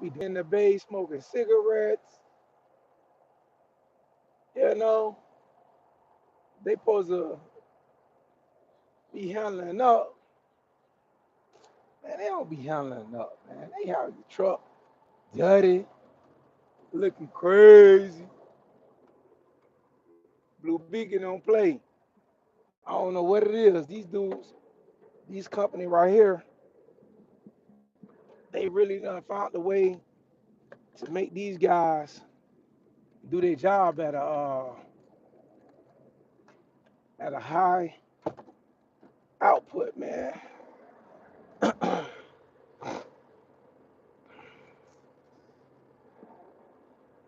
be in the bay smoking cigarettes. You know, they supposed to be handling up. Man, they don't be handling up, man. They have the truck dirty, looking crazy. Blue Beacon don't play. I don't know what it is. These dudes, these company right here, they really done found a way to make these guys do their job at a high output, man. I'm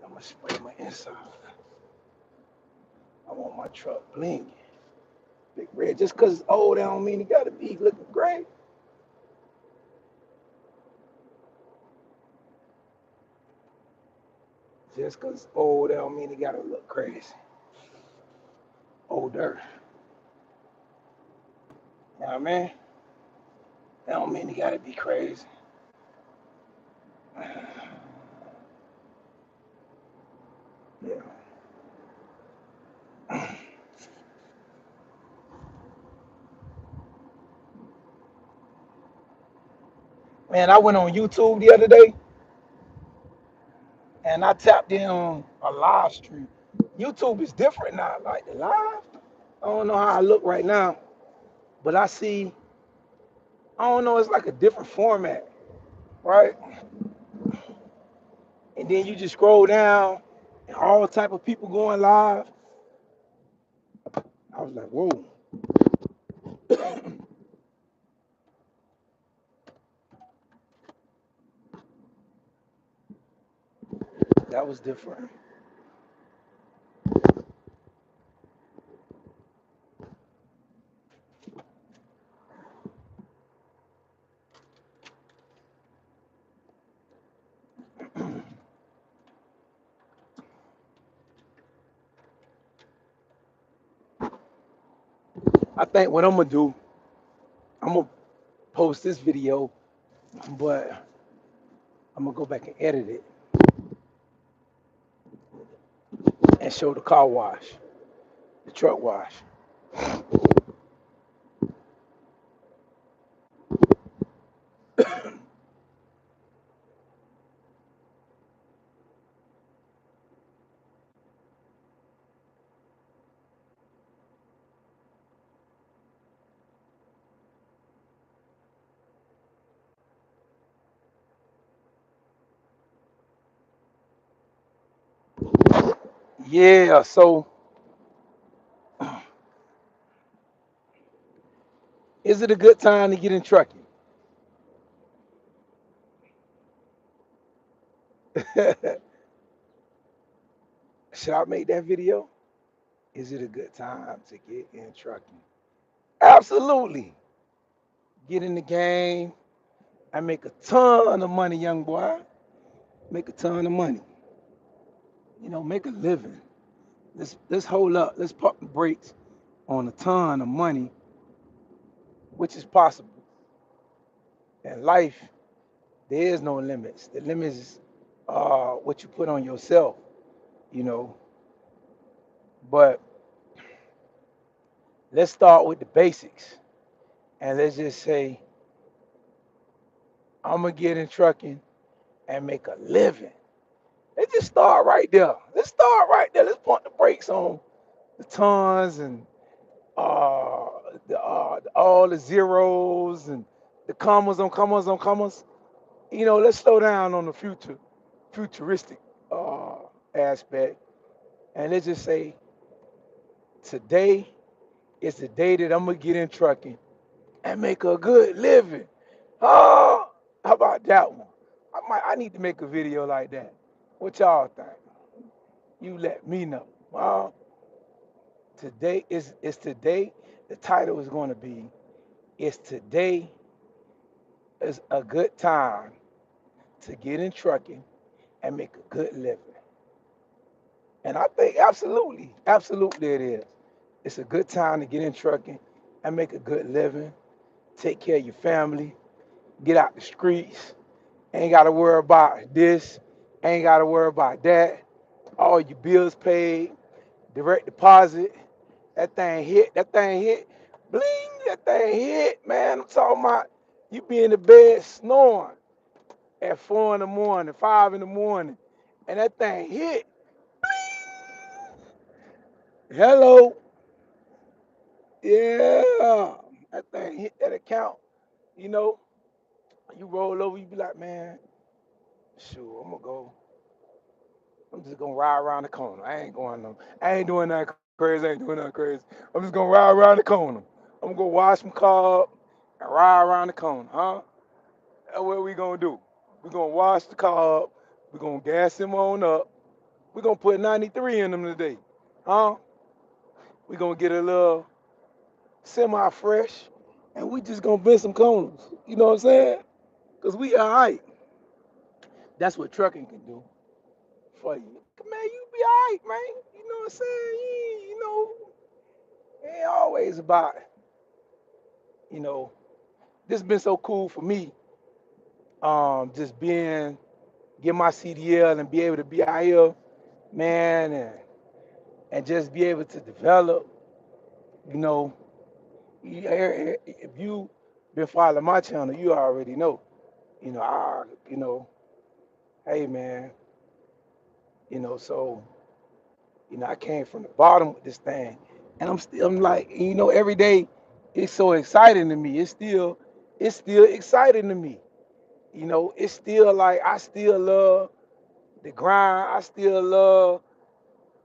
gonna spray my inside. I want my truck blinking. Big red. Just cause it's old, that don't mean it gotta be looking great. Just cause it's old, that don't mean it gotta look crazy. Older. You know what I mean? That don't mean it gotta be crazy. Yeah. Man, I went on YouTube the other day and I tapped in on a live stream. YouTube is different now. Like the live, I don't know how I look right now, but I see, I don't know, it's like a different format, right? And then you just scroll down and all type of people going live. I was like, whoa. That was different. I think what I'm gonna do, I'm gonna post this video, but I'm gonna go back and edit it and show the car wash, the truck wash. Yeah, so is it a good time to get in trucking? Should I make that video? Is it a good time to get in trucking? Absolutely. Get in the game. I make a ton of money, young boy. Make a ton of money. You know, make a living. Let's hold up. Let's pump the brakes on a ton of money, which is possible. In life, there is no limits. The limits is what you put on yourself, you know. But let's start with the basics. And let's just say, I'm going to get in trucking and make a living. Let's just start right there. Let's start right there. Let's pump the brakes on the tons and uh, all the zeros and the commas on commas on commas. You know, let's slow down on the futuristic uh, aspect. And let's just say today is the day that I'm going to get in trucking and make a good living. Oh, how about that one? I need to make a video like that. What y'all think? You let me know. Today is today. The title is going to be "Is today is a good time to get in trucking and make a good living?" And I think absolutely, absolutely it is. It's a good time to get in trucking and make a good living. Take care of your family. Get out the streets. Ain't got to worry about this. Ain't got to worry about that. All your bills paid, direct deposit. That thing hit. That thing hit. Bling. That thing hit, man. I'm talking about you be in the bed snoring at 4 in the morning, 5 in the morning, and that thing hit. Hello. Yeah. That thing hit that account. You know, you roll over, you be like, man, shoot, I'm gonna go. I'm just gonna ride around the corner. I ain't going no. I ain't doing that crazy. I ain't doing that crazy. I'm just gonna ride around the corner. I'm gonna go wash some car up and ride around the corner, huh? That's what we gonna do. We gonna wash the car up. We gonna gas him on up. We gonna put 93 in them today, huh? We gonna get a little semi-fresh, and we just gonna bend some corners. You know what I'm saying? Cause we alright. That's what trucking can do for you. Man, you be alright, man. You know what I'm saying? It ain't always about, you know, this has been so cool for me. Just get my CDL and be able to be out here, man, and just be able to develop, you know, if you been following my channel, you already know, you know, hey man, so I came from the bottom with this thing, and I'm like, every day it's so exciting to me. It's still exciting to me. It's still like I still love the grind. I still love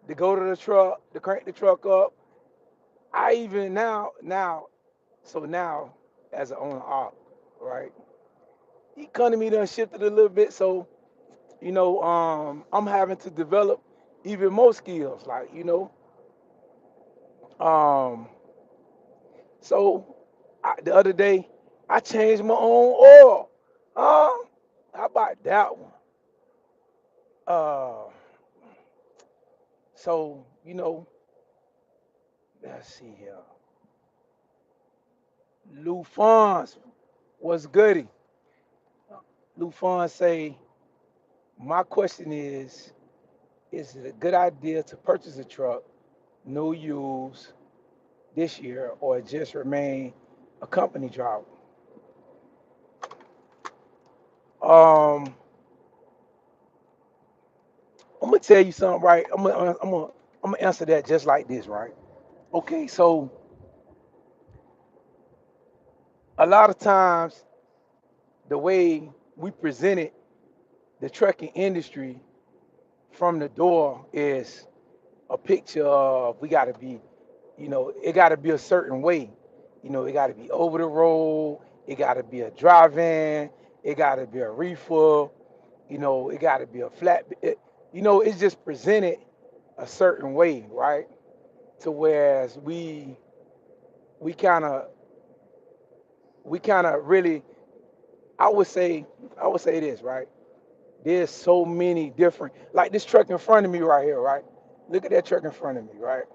to go to the truck, to crank the truck up. I even now as an owner op, right? The economy done shifted a little bit, so I'm having to develop even more skills, like um, so the other day I changed my own oil. How about that one? Uh, so let's see here. Lou Fons was goody. Lou Fons say, my question is it a good idea to purchase a truck, no use this year, or just remain a company driver? Um, I'm gonna tell you something, right? I'm gonna answer that just like this, right? Okay, so a lot of times the way we presented the trucking industry from the door is a picture of we gotta be, it gotta be a certain way. It gotta be over the road, it gotta be a drive-in, it gotta be a reefer, it gotta be a flat. It's just presented a certain way, right? To whereas we kind of we kind of really, I would say I would say this, right? There's so many different, like this truck in front of me right here, right? Look at that truck in front of me, right?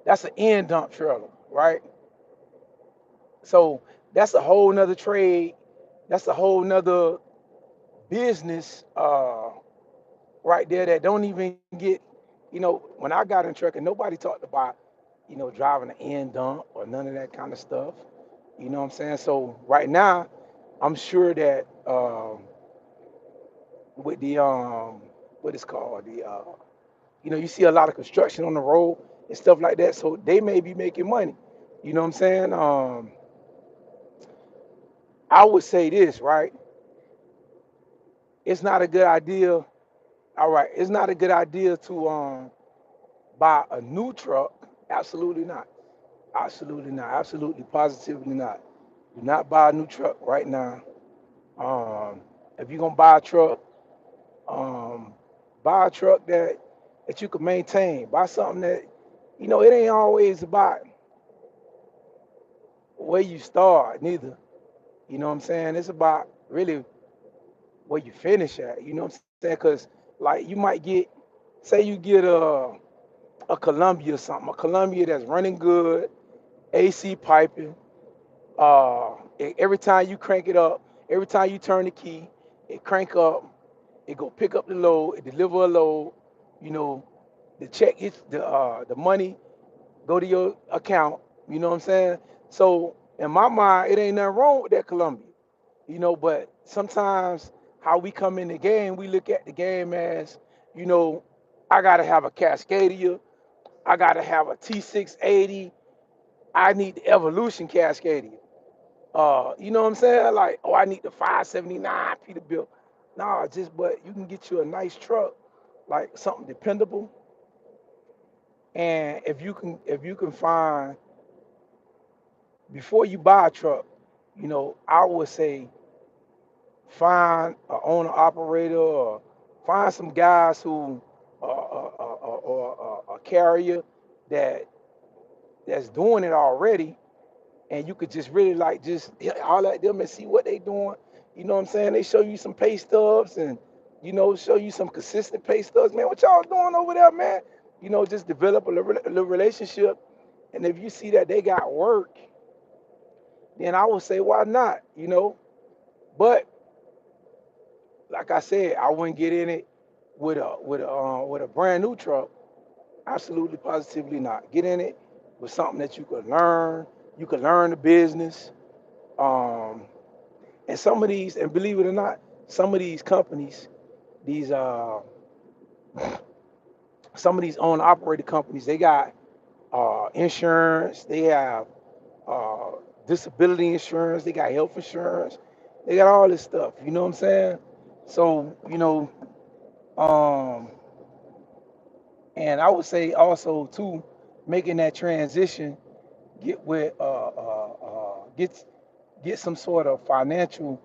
That's an end dump trailer, right? So that's a whole nother trade. That's a whole nother business right there that don't even get, when I got in trucking, nobody talked about, driving an end dump or none of that kind of stuff. You know what I'm saying? So right now, I'm sure that with the what is called the you see a lot of construction on the road and stuff like that. So they may be making money. You know what I'm saying? I would say this, right? It's not a good idea. All right, it's not a good idea to buy a new truck. Absolutely not. Absolutely not. Absolutely positively not. Do not buy a new truck right now. Um, if you're gonna buy a truck, um, buy a truck that you can maintain. Buy something that it ain't always about where you start, neither. You know what I'm saying? It's about really where you finish at. You know what I'm saying? Because like you might say you get a Columbia or something, a Columbia that's running good, AC piping. Every time you crank it up, every time you turn the key, it crank up, it go pick up the load, it deliver a load, you know, the check hits the money go to your account, you know what I'm saying? So in my mind, it ain't nothing wrong with that Columbia, but sometimes how we come in the game, we look at the game as, you know, I gotta have a Cascadia, I gotta have a T680, I need the Evolution Cascadia. You know what I'm saying? Like, oh, I need the 579 Peterbilt. Nah, but you can get you a nice truck, like something dependable. And if you can find before you buy a truck, I would say find an owner operator or find some guys who or a carrier that that's doing it already, and you could just really like just holler at them and see what they doing. You know what I'm saying? They show you some pay stubs and show you some consistent pay stubs. Man, what y'all doing over there, man? Just develop a little relationship. And if you see that they got work, then I would say why not? But like I said, I wouldn't get in it with a brand new truck. Absolutely, positively not. Get in it with something that you could learn. You could learn the business. Um, and some of these, and believe it or not, some of these companies, these some of these owned operated companies, they got insurance. They have uh, disability insurance. They got health insurance. They got all this stuff. You know what I'm saying? So um, and I would say also too, making that transition, get with get some sort of financial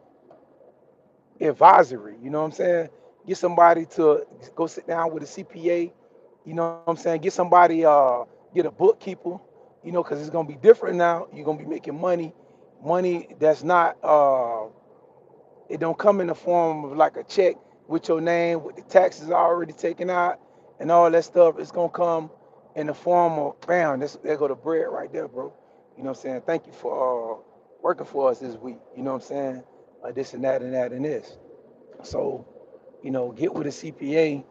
advisory. You know what I'm saying? Get somebody to go sit down with a CPA. You know what I'm saying? Get somebody, get a bookkeeper. Because it's gonna be different now. You're gonna be making money that's not it don't come in the form of like a check with your name, with the taxes already taken out and all that stuff. It's gonna come in the form of bam, there go the bread right there, bro. You know what I'm saying? Thank you for working for us this week. You know what I'm saying? This and that and that and this. So, get with a CPA.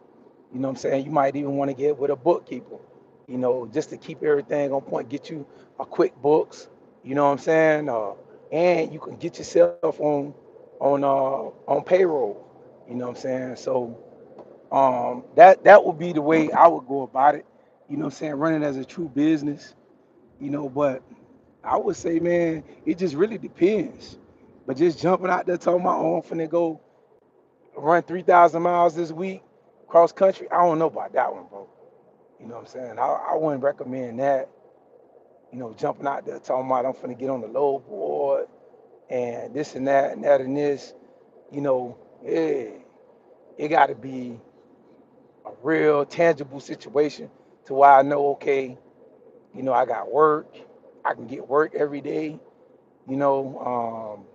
You know what I'm saying? You might even want to get with a bookkeeper, just to keep everything on point. Get you a quick books, you know what I'm saying? And you can get yourself on payroll, you know what I'm saying? So that would be the way I would go about it, you know what I'm saying? Running as a true business, but I would say, man, it just really depends. But just jumping out there talking about, oh, I'm finna go run 3,000 miles this week cross country. I don't know about that one, bro. You know what I'm saying? I wouldn't recommend that. Jumping out there talking about I'm finna get on the low board and this and that and this. It got to be a real tangible situation to where I know, okay, I got work. I can get work every day. You know,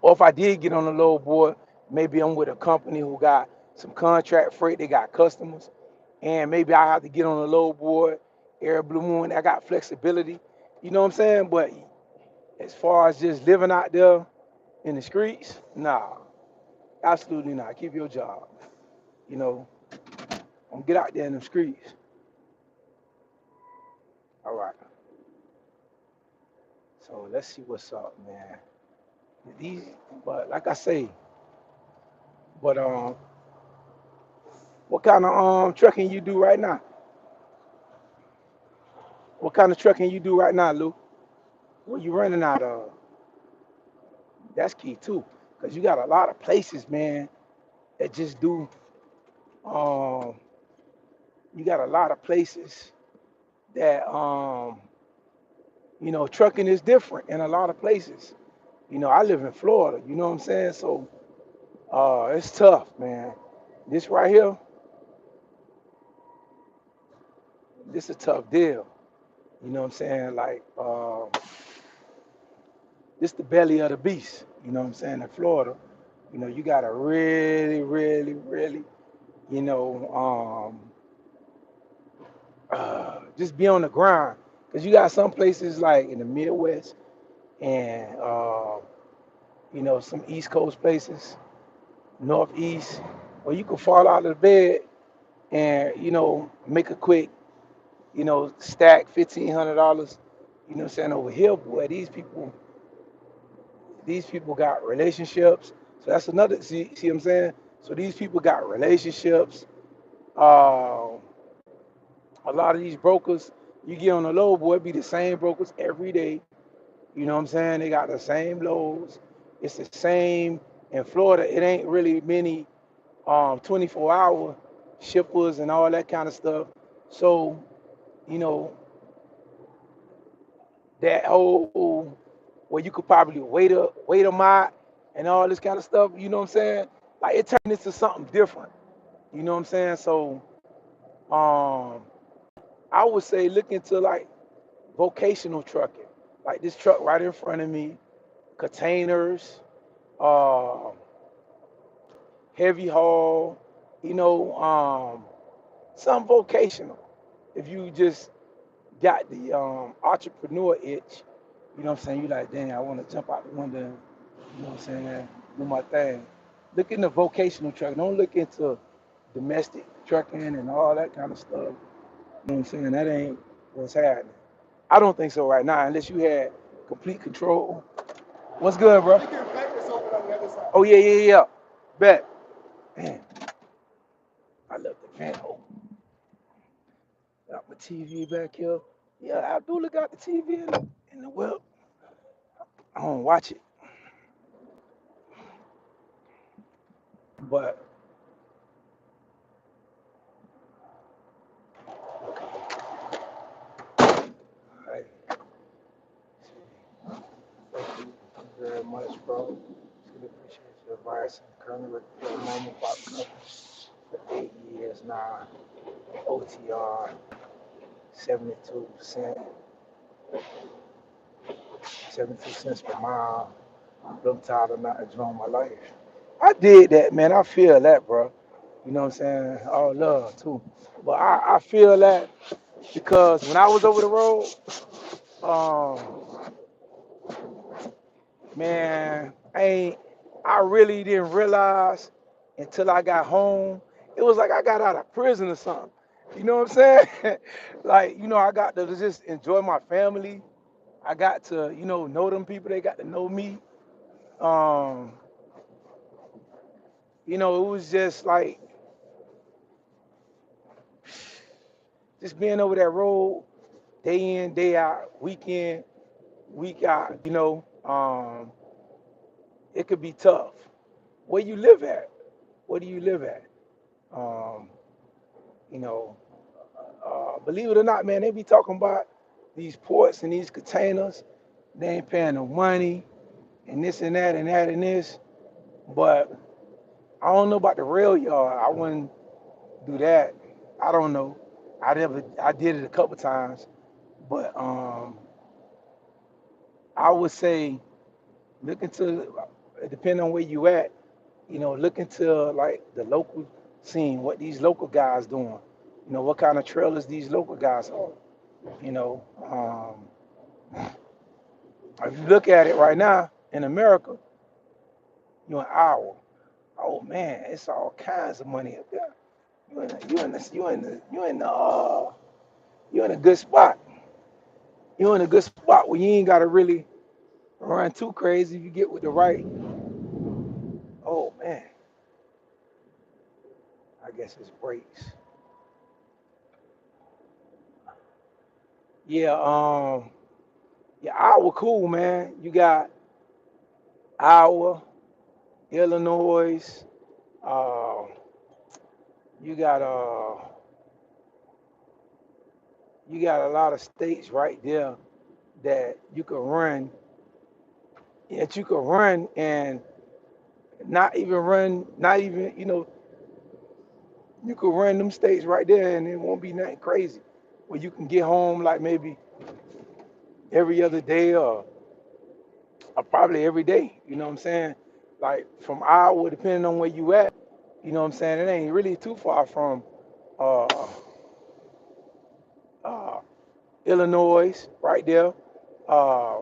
or if I did get on the low board, maybe I'm with a company who got some contract freight. They got customers, and maybe I have to get on the low board. Air Blue Moon, I got flexibility. You know what I'm saying? But as far as just living out there in the streets, nah, absolutely not. Keep your job. You know, get out there in the streets. All right. So let's see what's up, man. These, but like I say, but what kind of trucking you do right now? What kind of trucking you do right now, Lou? What you running out of? That's key too, cause you got a lot of places, man, that just do. Um, you got a lot of places that trucking is different in a lot of places. I live in Florida. You know what I'm saying? So it's tough, man. This right here, this is a tough deal. You know what I'm saying? Like this the belly of the beast. You know what I'm saying? In Florida, you gotta really, really, really, you know, just be on the grind. Cause you got some places like in the Midwest and some East Coast places. northeast, where you can fall out of the bed and make a quick stack $1,500. You know what I'm saying? Over here, boy, these people got relationships. So that's another. See what I'm saying? So these people got relationships. Uh, a lot of these brokers, you get on the low, boy, it be the same brokers every day. You know what I'm saying? They got the same lows. It's the same in Florida. It ain't really many 24-hour shippers and all that kind of stuff. So, you know, that whole where you could probably wait 'em out and all this kind of stuff, you know what I'm saying? Like it turned into something different. You know what I'm saying? So um I would say look into like vocational trucking. Like this truck right in front of me, containers, uh, heavy haul, you know, some vocational. If you just got the entrepreneur itch, you know what I'm saying? You like, dang, I want to jump out the window, and, you know what I'm saying, do my thing. Look into vocational trucking. Don't look into domestic trucking and all that kind of stuff. You know what I'm saying? That ain't what's happening. I don't think so right now, unless you had complete control. What's good, bro? Oh yeah, yeah, yeah. Bet. Man, I left the fan open. Got my TV back here. Yeah, Abdullah got the TV in the whip. I don't watch it, but hey, thank you very much, bro. Really appreciate your advice. I'm currently with the mom and pop company for 8 years now. OTR 72 cents, 72 cents per mile. I'm tired of not enjoying my life. I did that, man. I feel that, bro. You know what I'm saying? All love too. But I feel that because when I was over the road, um, man, I really didn't realize until I got home. It was like I got out of prison or something. You know what I'm saying? Like, I got to just enjoy my family. I got to, know them people. They got to know me. Um, it was just like just being over that road day in, day out, week in, week out, it could be tough. Where you live at? Where do you live at? Um, you know, believe it or not, man, they be talking about these ports and these containers. They ain't paying no money and this and that and that and this. But I don't know about the rail yard. I wouldn't do that. I don't know. I did it a couple times, but I would say look into depending on where you at. Look into like the local scene, what these local guys doing. What kind of trailers these local guys are. You know, if you look at it right now in America, you're an hour. Oh man, it's all kinds of money up there. You're in a good spot. You're in a good spot where you ain't gotta really run too crazy. If you get with the right, oh man, I guess it's brakes. Yeah, yeah, Iowa cool, man. You got Iowa, Illinois, uh, you got a lot of states right there that you can run and not even, you could run them states right there and it won't be nothing crazy. Where you can get home like maybe every other day or probably every day, you know what I'm saying? Like from Iowa, depending on where you at, you know what I'm saying? It ain't really too far from uh, uh, Illinois, right there. Uh,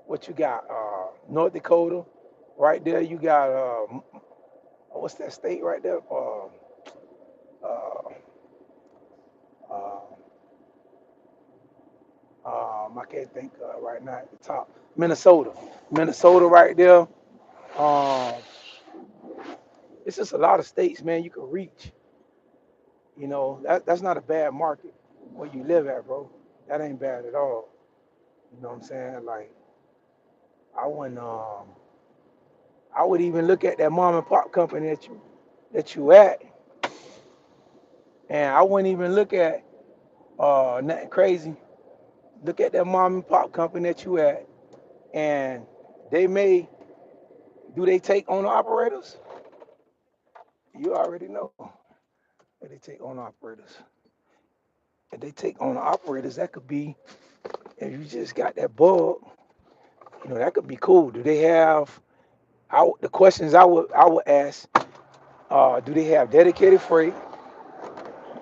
what you got? North Dakota, right there. You got what's that state right there? Uh, uh, I can't think right now at the top. Minnesota. Minnesota right there. Um, it's just a lot of states, man, you can reach. You know, that's not a bad market where you live at, bro. That ain't bad at all. You know what I'm saying? Like, I wouldn't I would even look at that mom and pop company that you at, and I wouldn't even look at nothing crazy. Look at that mom and pop company that you at, and they may do they take owner operators? You already know that they take owner operators. If they take owner operators, that could be if you just got that bug, that could be cool. Do they have the questions I would ask? Do they have dedicated freight?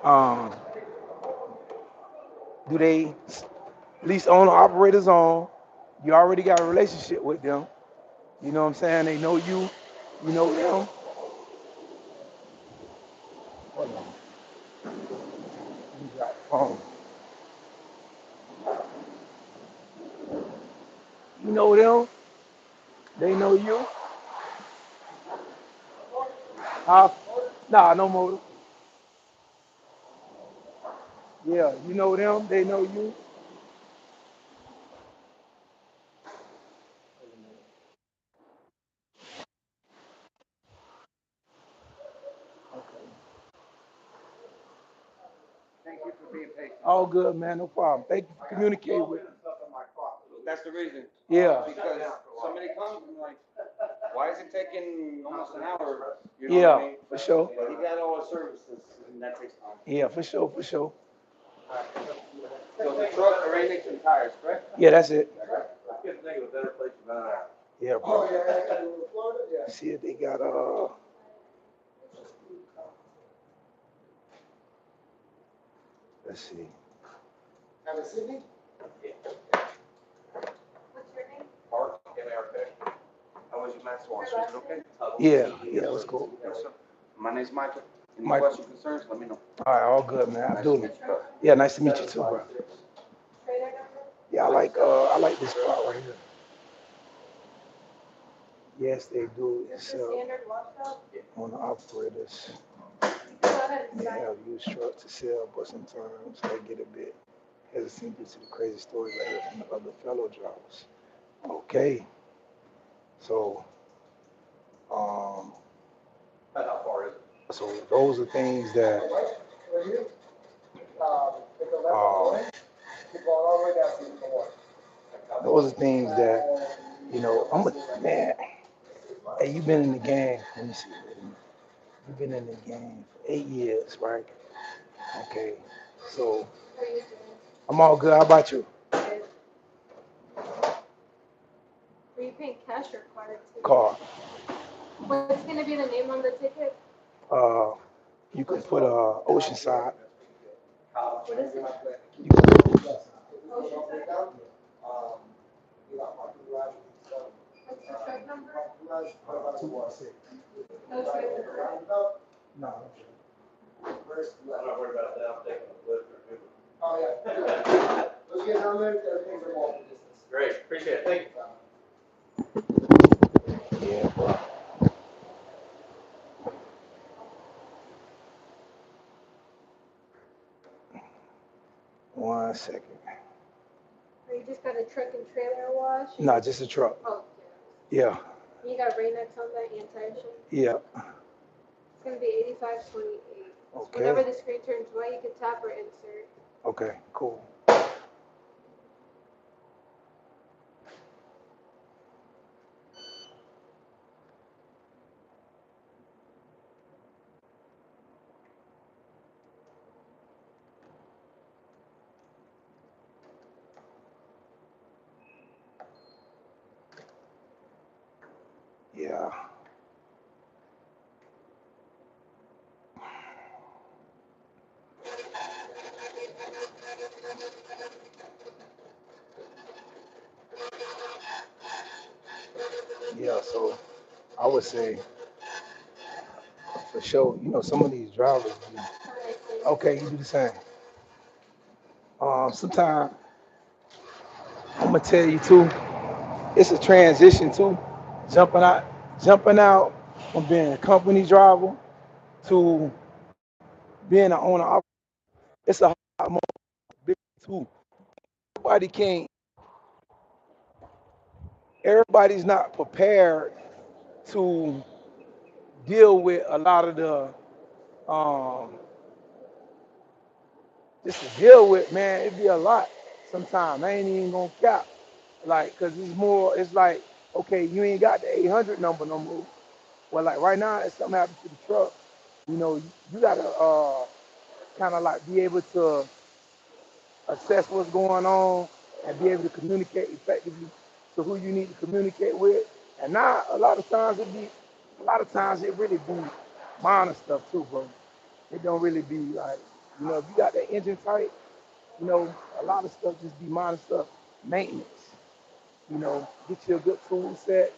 Um, do they lease owner operators on? You already got a relationship with them. You know what I'm saying? They know you. You know them. Hold on. You got the phone. You know them. They know you. Nah, no more. Yeah, you know them. They know you. Okay. All good, man. No problem. Thank you for communicating with me. That's the reason. Yeah. Because somebody comes and like, why is it taking almost an hour? You know what I Yeah, mean? for sure. But you got all the services and that takes time. Yeah, for sure, for sure. So the truck, arrangements, and tires, correct? Yeah, that's it. I couldn't think of a better place to run out. Yeah, bro. See if they got let's see. Mark, MRK. How was your math wash? Was it okay? Yeah, let's go. Yes, sir. My name's Michael. Any Michael. questions, concerns, let me know. All right, all good, man. Nice to Abdullah. meet you, brother. Yeah, nice to meet you too, bro. Yeah, I like this spot right here. Yes, they do. It's on the operators. They have used trucks to sell, but sometimes they get a bit hesitant due to the crazy stories I hear from the other fellow drivers. Okay, so um, so those are things that um, those are things that I'm a man. Hey, you've been in the game. Let me see. You've been in the game for 8 years, right? Okay, so I'm all good. How about you? Are you paying cash or card? Car. What's gonna be the name on the ticket? Uh, you can put Oceanside. What is it? You can put Oceanside. Oceanside? What's the truck number? 216. No truck number. No. I'm not worried about that. I'm taking a flip. Great, appreciate it. Thank you. Yeah, bro. One second. Or you just got a truck and trailer wash? No, just a truck. Oh, Yeah. yeah. You got Rain-X on that anti-shine? Yeah. It's gonna be 8528. Okay. Whenever the screen turns white, you can tap or insert. Okay, cool. Yeah. Yeah, so I would say For sure. Some of these drivers. Okay, you do the same. Sometimes I'm gonna tell you too. It's a transition too. Jumping out, jumping out from being a company driver to being an owner. It's a lot more big too. Everybody can't. Everybody's not prepared to deal with a lot of the um, just to deal with, man. It'd be a lot sometimes. I ain't even gonna cap. Like, cause it's more. It's like, okay, you ain't got the 800 number no more. Well, like right now, if something happens to the truck, you gotta kind of like be able to assess what's going on and be able to communicate effectively to who you need to communicate with. And now a lot of times it really be minor stuff too, bro. It don't really be like, if you got that engine tight, a lot of stuff just be minor stuff, maintenance. Get you a good tool set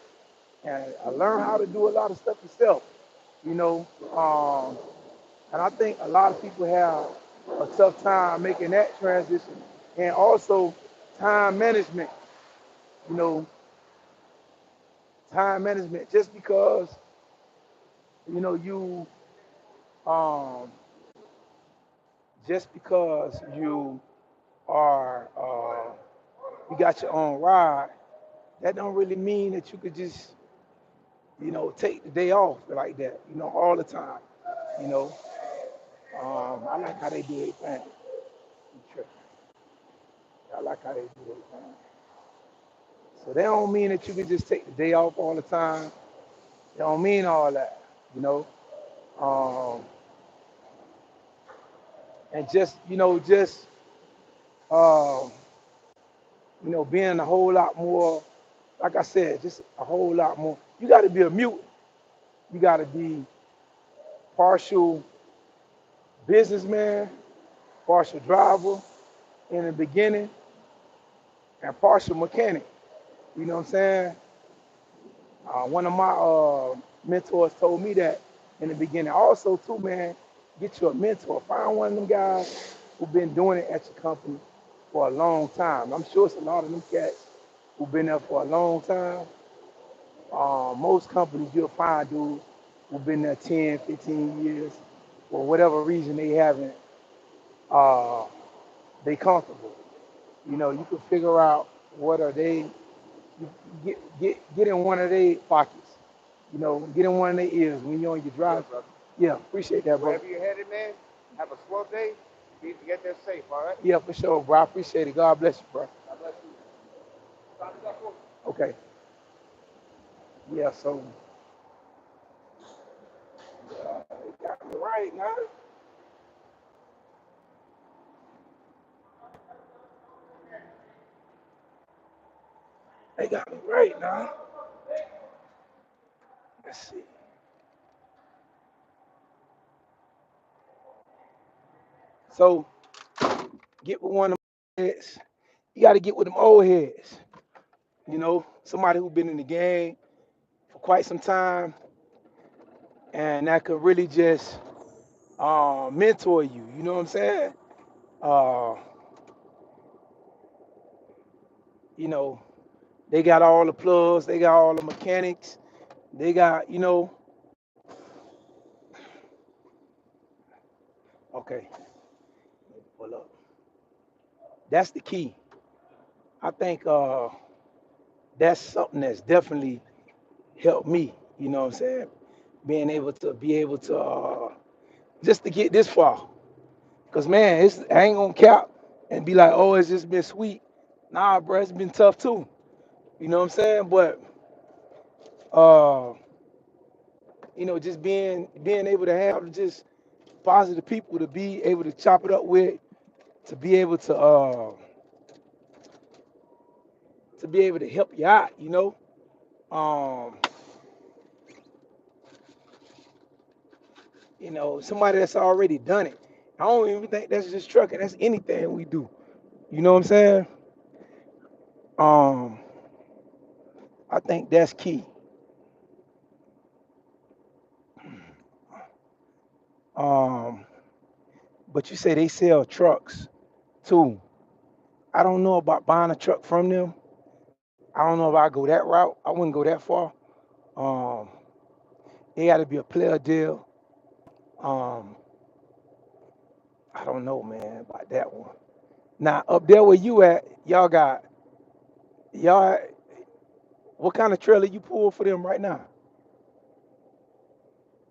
and learn how to do a lot of stuff yourself. You know, um, and I think a lot of people have a tough time making that transition, and also time management. You know, time management. Just because you um, just because are you got your own ride, that don't really mean that you could just take the day off like that. All the time. You know, I like how they do it, man. I like how they do it, man. So that don't mean that you can just take the day off all the time. It don't mean all that, you know. Um, and just um, being a whole lot more, like I said, just a whole lot more. You got to be a mutant. You got to be partial businessman, partial driver in the beginning, and partial mechanic. You know what I'm saying? One of my mentors told me that in the beginning. Also, too, man, get you a mentor. Find one of them guys who've been doing it at your company for a long time. I'm sure it's a lot of them cats who've been there for a long time. Most companies you'll find dudes who've been there 10, 15 years. For whatever reason they haven't, uh, they comfortable. You can figure out what are they, you get in one of their pockets. Get in one of their ears when you're on your drive. Yeah, appreciate that, bro. Wherever you're headed, man, have a slow day. You need to get there safe, all right? Yeah, for sure, bro. I appreciate it. God bless you, bro. God bless you. Okay. Yeah, so they got me right now. They got me right now. Let's see. So get with one of them heads. You got to get with them old heads. Somebody who's been in the game for quite some time, and that could really just mentor you. You know what I'm saying? Uh, you know, they got all the plugs, they got all the mechanics, they got, okay, pull up. That's the key. I think that's something that's definitely helped me. You know what I'm saying? Being able to just to get this far. Cause man, I ain't gonna cap and be like, oh, it's just been sweet. Nah, bro, it's been tough too. You know what I'm saying? But uh, just being able to have just positive people to be able to chop it up with, to be able to help you out. Um, somebody that's already done it. I don't even think that's just trucking. That's anything we do. You know what I'm saying? Um, I think that's key. Um, but you say they sell trucks too. I don't know about buying a truck from them. I don't know if I go that route. I wouldn't go that far. Um, it got to be a player deal. Um, I don't know, man, about that one. Now up there where you at, y'all. What kind of trailer you pull for them right now?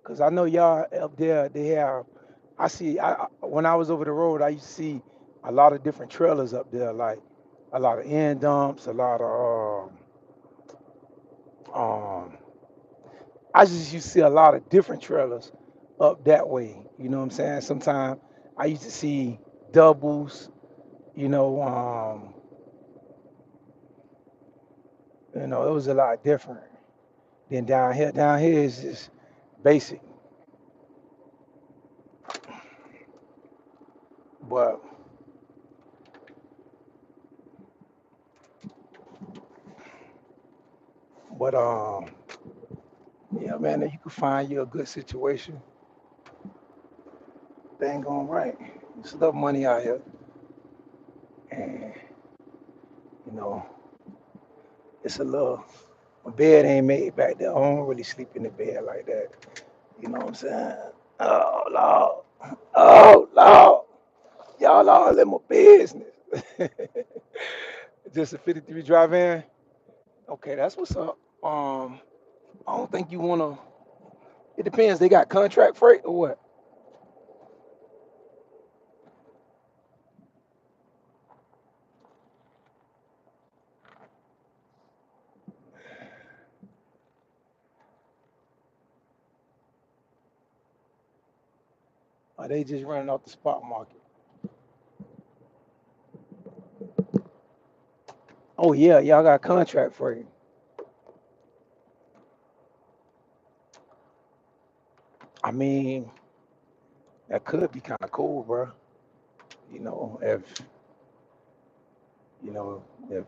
Cause I know y'all up there. They have. I see. When I was over the road, I used to see a lot of different trailers up there, like a lot of end dumps, a lot of um. I just used to see a lot of different trailers up that way. You know what I'm saying? Sometimes I used to see doubles. You know, it was a lot different than down here. Down here is just basic, but but yeah, man, if you could find you a good situation, thing going right. There's enough money out here, and you know, it's a little. My bed ain't made back there. I don't really sleep in the bed like that. You know what I'm saying? Oh Lord, oh Lord, y'all all in my business. Just a 53 drive-in. Okay, that's what's up. I don't think you wanna. It depends. They got contract freight or what? Or they just running off the spot market? Oh yeah, y'all got contract freight. I mean, that could be kind of cool, bro. You know, you know, if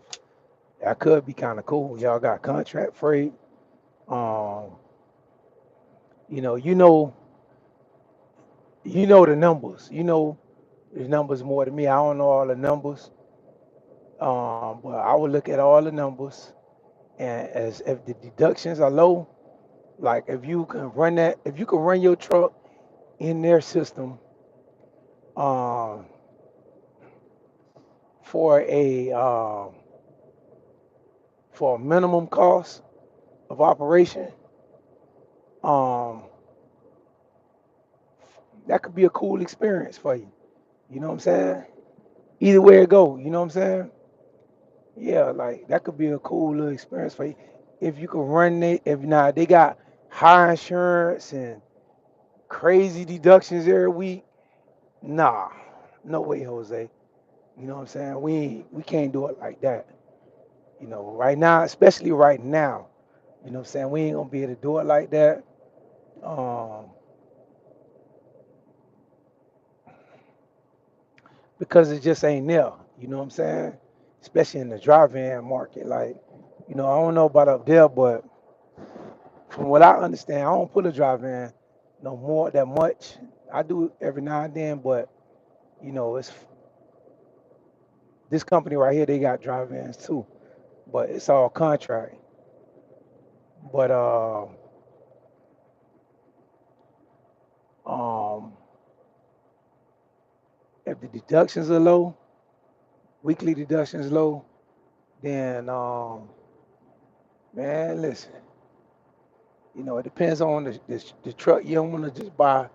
that could be kind of cool. Y'all got contract freight. Um, you know, the numbers. You know the numbers more than me. I don't know all the numbers. But I would look at all the numbers, and as if the deductions are low, like if you can run your truck in their system, um, for a minimum cost of operation, um, that could be a cool experience for you. You know what I'm saying? Either way it go, you know what I'm saying? Yeah, like that could be a cool little experience for you. If you can run it, if not, they got high insurance and crazy deductions every week. Nah, no way, Jose. You know what I'm saying? We can't do it like that. Right now, especially right now. You know what I'm saying? We ain't gonna be able to do it like that. Um, because it just ain't there. You know what I'm saying? Especially in the drive-in market. Like, I don't know about up there, but from what I understand, I don't put a drive-in no more that much. I do every now and then, but it's this company right here. They got drive-ins too, but it's all contract. But um, if the deductions are low, weekly deductions low, then man, listen. It depends on the truck. You don't want to just buy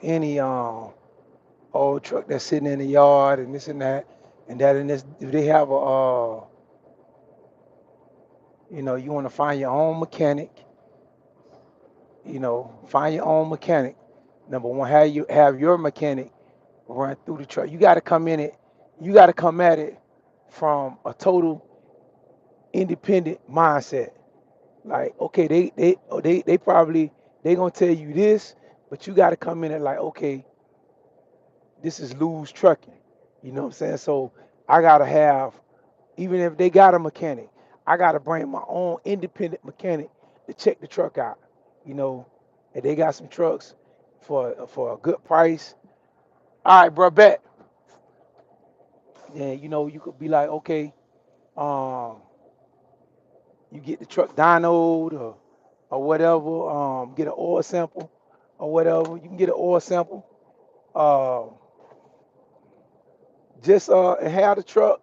any old truck that's sitting in the yard and this and that and that and this. If they have you want to find your own mechanic. Find your own mechanic. Number one, have your mechanic run through the truck. You got to come in it. You got to come at it from a total independent mindset. Like, okay, they probably they gonna tell you this, but you got to come in it like, okay, this is Lou's trucking. You know what I'm saying? So I gotta have, even if they got a mechanic, I gotta bring my own independent mechanic to check the truck out. You know, and they got some trucks. for a good price. All right, bro, bet. Then you could be like, okay, um, you get the truck dynoed or whatever. Get an oil sample or whatever. You can get an oil sample. Uh, just have the truck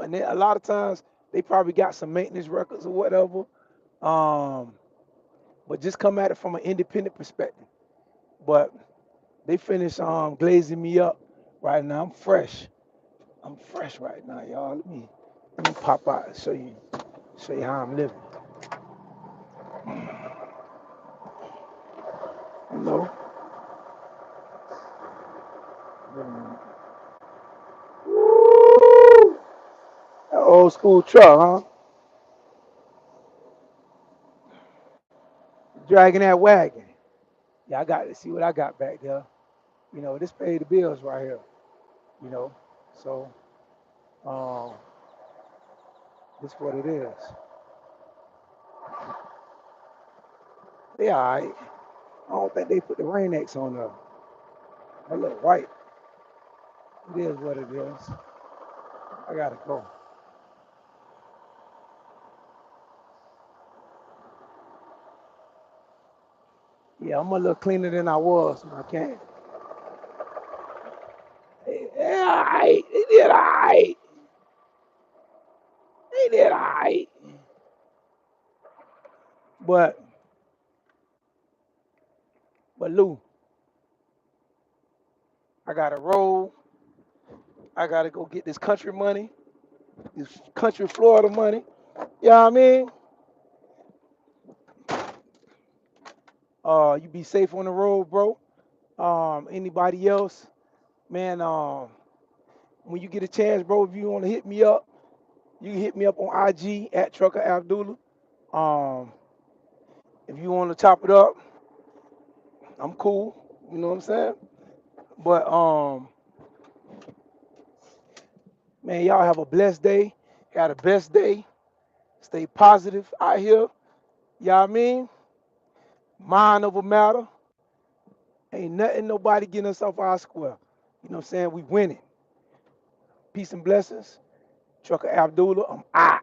and then a lot of times they probably got some maintenance records or whatever. Um, but just come at it from an independent perspective. But they finish glazing me up right now. I'm fresh. I'm fresh right now, y'all. Let me pop out and show you how I'm living. You know, Woo! That old school truck, huh? Dragging that wagon. Yeah, I got to see what I got back there. This paid the bills right here. You know, so um, this what it is. They all right. I don't think they put the rain X on there. That look white. It is what it is. I gotta go. Yeah, I'm a little cleaner than I was when I came. Yeah, all right. They did all right. They did all right. But Lou, I gotta roll. I gotta go get this country money, this country Florida money. You know what I mean? You be safe on the road, bro. Anybody else, man? When you get a chance, bro, if you want to hit me up, you can hit me up on IG at TruckerAbdullah. Um, if you want to chop it up, I'm cool. You know what I'm saying? But man, y'all have a blessed day. Got a best day. Stay positive out here. You know what I mean? Mind over matter. Ain't nothing nobody getting us off our square. You know what I'm saying? We winning. Peace and blessings. Trucker Abdullah, I'm out.